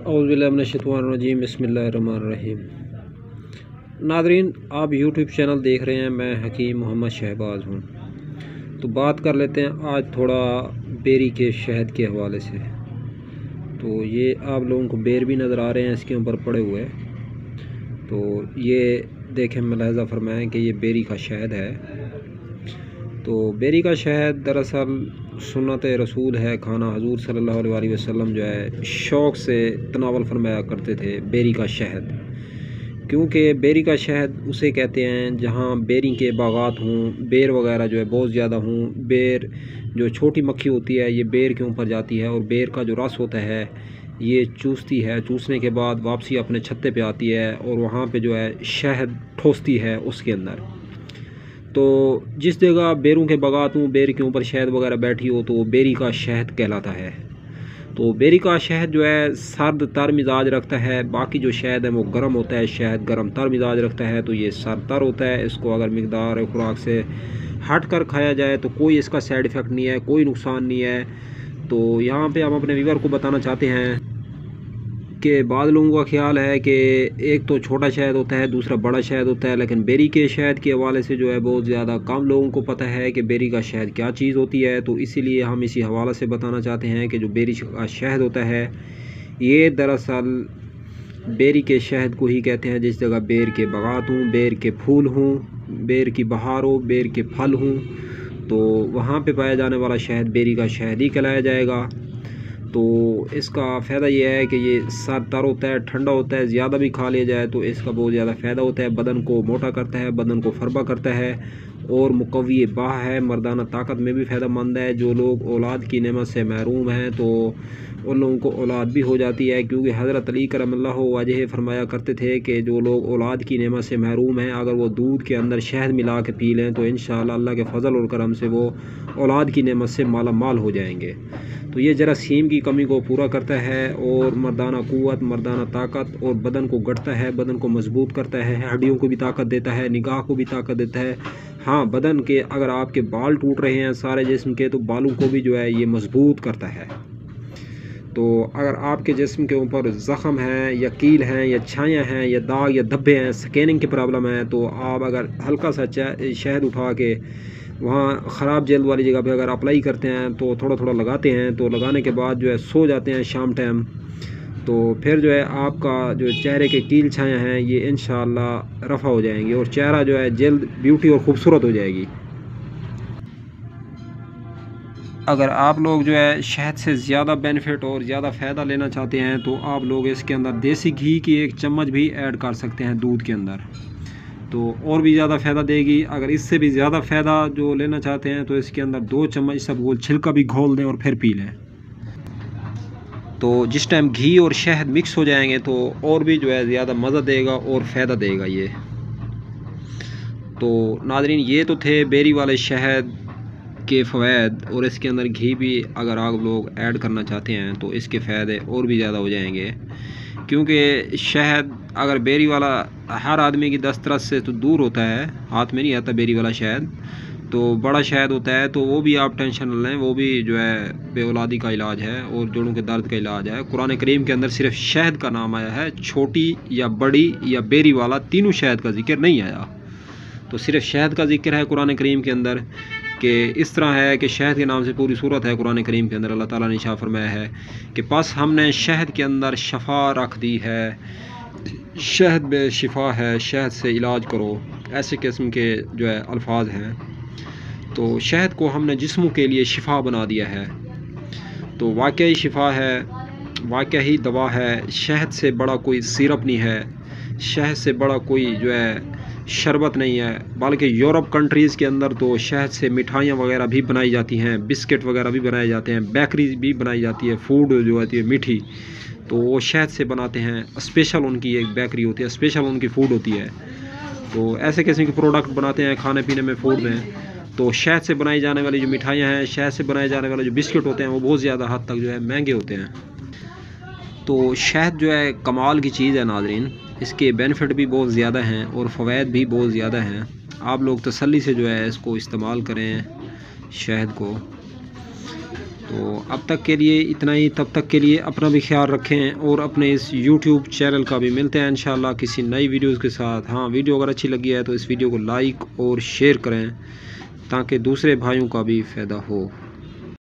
औज़ुबिल्लाहिमिनश्शैतानिर्रजीम बिस्मिल्लाहिर्रहमानिर्रहीम। नाज़रीन, आप यूट्यूब चैनल देख रहे हैं, मैं हकीम मोहम्मद शहबाज हूँ। तो बात कर लेते हैं आज थोड़ा बेरी के शहद के हवाले से। तो ये आप लोगों को बेर भी नज़र आ रहे हैं इसके ऊपर पड़े हुए। तो ये देखें, मुलाहिज़ा फरमाएं कि ये बेरी का शहद है। तो बेरी का शहद दरअसल सुन्नत रसूल है खाना। हजूर सल्लल्लाहु अलैहि वसल्लम जो है शौक़ से तनावल फरमाया करते थे बेरी का शहद, क्योंकि बेरी का शहद उसे कहते हैं जहाँ बेरी के बागात हों, बेर वगैरह जो है बहुत ज़्यादा हों। बेर जो छोटी मक्खी होती है ये बेर के ऊपर जाती है और बेर का जो रस होता है ये चूसती है। चूसने के बाद वापसी अपने छत्ते पे आती है और वहाँ पे जो है शहद ठोसती है उसके अंदर। तो जिस जगह बेरों के बागात हों, बेर के ऊपर शहद वगैरह बैठी हो तो बेरी का शहद कहलाता है। तो बेरी का शहद जो है सर्द तर मिजाज रखता है। बाकी जो शहद है वो गर्म होता है, शहद गर्म तर मिजाज रखता है। तो ये सर्द तर होता है। इसको अगर मिकदार खुराक से हट कर खाया जाए तो कोई इसका साइड इफ़ेक्ट नहीं है, कोई नुकसान नहीं है। तो यहाँ पे हम अपने व्यूअर को बताना चाहते हैं कि बाद लोगों का ख्याल है कि एक तो छोटा शहद होता है, दूसरा बड़ा शहद होता है, लेकिन बेरी के शहद के हवाले से जो है बहुत ज़्यादा कम लोगों को पता है कि बेरी का शहद क्या चीज़ होती है। तो इसीलिए हम इसी हवाले से बताना चाहते हैं कि जो बेरी का शहद होता है ये दरअसल बेरी के शहद को ही कहते हैं जिस जगह बेर के बागात हों, बेर के फूल हों, बेर की बहार हो, बेर के फल हों, तो वहाँ पर पाया जाने वाला शहद बेरी का शहद ही कहलाया जाएगा। तो इसका फ़ायदा ये है कि ये सर तर होता है, ठंडा होता है। ज़्यादा भी खा लिया जाए तो इसका बहुत ज़्यादा फ़ायदा होता है। बदन को मोटा करता है, बदन को फरबा करता है और मुकव्वी बाह है, मर्दाना ताकत में भी फ़ायदा मंद है। जो लोग औलाद की नेमत से महरूम हैं तो उन लोगों को औलाद भी हो जाती है, क्योंकि हज़रत अली करमल्लाहु वजह फरमाया करते थे कि जो लोग औलाद की नेमत से महरूम हैं अगर वो दूध के अंदर शहद मिला के पी लें तो इंशाअल्लाह अल्लाह के फ़ज़ल और करम से वो औलाद की नेमत से माला माल हो जाएंगे। तो ये जरासीम की कमी को पूरा करता है और मर्दाना क़ुव्वत, मर्दाना ताकत और बदन को गढ़ता है, बदन को मजबूत करता है, हड्डियों को भी ताकत देता है, निगाह को भी ताकत देता है। हाँ, बदन के अगर आपके बाल टूट रहे हैं सारे जिस्म के तो बालों को भी जो है ये मजबूत करता है। तो अगर आपके जिस्म के ऊपर ज़ख़म हैं या कील हैं या छायाँ हैं या दाग या धब्बे हैं, स्कैनिंग की प्रॉब्लम है, तो आप अगर हल्का सा शहद उठा के वहाँ ख़राब जल्द वाली जगह पे अगर अप्लाई करते हैं तो थोड़ा थोड़ा लगाते हैं, तो लगाने के बाद जो है सो जाते हैं शाम टाइम, तो फिर जो है आपका जो चेहरे के कील छायाँ हैं ये इंशाअल्लाह रफ़ा हो जाएंगी और चेहरा जो है जल्द ब्यूटी और ख़ूबसूरत हो जाएगी। अगर आप लोग जो है शहद से ज़्यादा बेनिफिट और ज़्यादा फ़ायदा लेना चाहते हैं तो आप लोग इसके अंदर देसी घी की 1 चम्मच भी ऐड कर सकते हैं दूध के अंदर, तो और भी ज़्यादा फ़ायदा देगी। अगर इससे भी ज़्यादा फ़ायदा जो लेना चाहते हैं तो इसके अंदर 2 चम्मच इसबगोल छिलका भी घोल दें और फिर पी लें। तो जिस टाइम घी और शहद मिक्स हो जाएंगे तो और भी जो है ज़्यादा मज़ा देगा और फ़ायदा देगा ये। तो नाज़रीन, ये तो थे बेरी वाले शहद के फ़वाइद, और इसके अंदर घी भी अगर आप लोग ऐड करना चाहते हैं तो इसके फ़ायदे और भी ज़्यादा हो जाएंगे, क्योंकि शहद अगर बेरी वाला हर आदमी की दस्तरस से तो दूर होता है, हाथ में नहीं आता बेरी वाला शहद, तो बड़ा शहद होता है तो वो भी आप टेंशन न लें, वो भी जो है बेऔलादी का इलाज है और जोड़ों के दर्द का इलाज है। कुरान करीम के अंदर सिर्फ शहद का नाम आया है, छोटी या बड़ी या बेरी वाला तीनों शहद का जिक्र नहीं आया। तो सिर्फ शहद का जिक्र है कुरान करीम के अंदर, कि इस तरह है कि शहद के नाम से पूरी सूरत है कुरान करीम के अंदर। अल्लाह ताला ने इरशाद फरमाया है कि बस हमने शहद के अंदर शफा रख दी है, शहद में शिफा है, शहद से इलाज करो, ऐसे किस्म के जो है अल्फाज हैं। तो शहद को हमने जिस्मों के लिए शिफा बना दिया है, तो वाकई शिफा है, वाकई दवा है। शहद से बड़ा कोई सिरप नहीं है, शहद से बड़ा कोई जो है शरबत नहीं है, बल्कि यूरोप कंट्रीज़ के अंदर तो शहद से मिठाइयाँ वगैरह भी बनाई जाती हैं, बिस्किट वगैरह भी बनाए जाते हैं, बेकरी भी बनाई जाती है, फूड जो होती है मीठी तो वो शहद से बनाते हैं। स्पेशल उनकी एक बेकरी होती है, स्पेशल उनकी फ़ूड होती है। तो ऐसे किस्म के प्रोडक्ट बनाते हैं खाने पीने में, फूड में। तो शहद से बनाई जाने वाली जो मिठाइयाँ हैं, शहद से बनाए जाने वाले जो बिस्किट होते हैं वो बहुत ज़्यादा हद तक जो है महंगे होते हैं। तो शहद जो है कमाल की चीज़ है नाज़रीन, इसके बेनिफिट भी बहुत ज़्यादा हैं और फ़वाइद भी बहुत ज़्यादा हैं। आप लोग तसल्ली से जो है इसको इस्तेमाल करें शहद को। تو اب تک کے لیے اتنا ہی، تب تک کے لیے اپنا بھی خیال رکھیں اور اپنے اس یوٹیوب چینل کا بھی ملتے ہیں انشاءاللہ کسی نئی ویڈیوز کے ساتھ۔ ہاں ویڈیو اگر اچھی لگی ہے تو اس ویڈیو کو لائک اور شیئر کریں تاکہ دوسرے بھائیوں کا بھی فائدہ ہو۔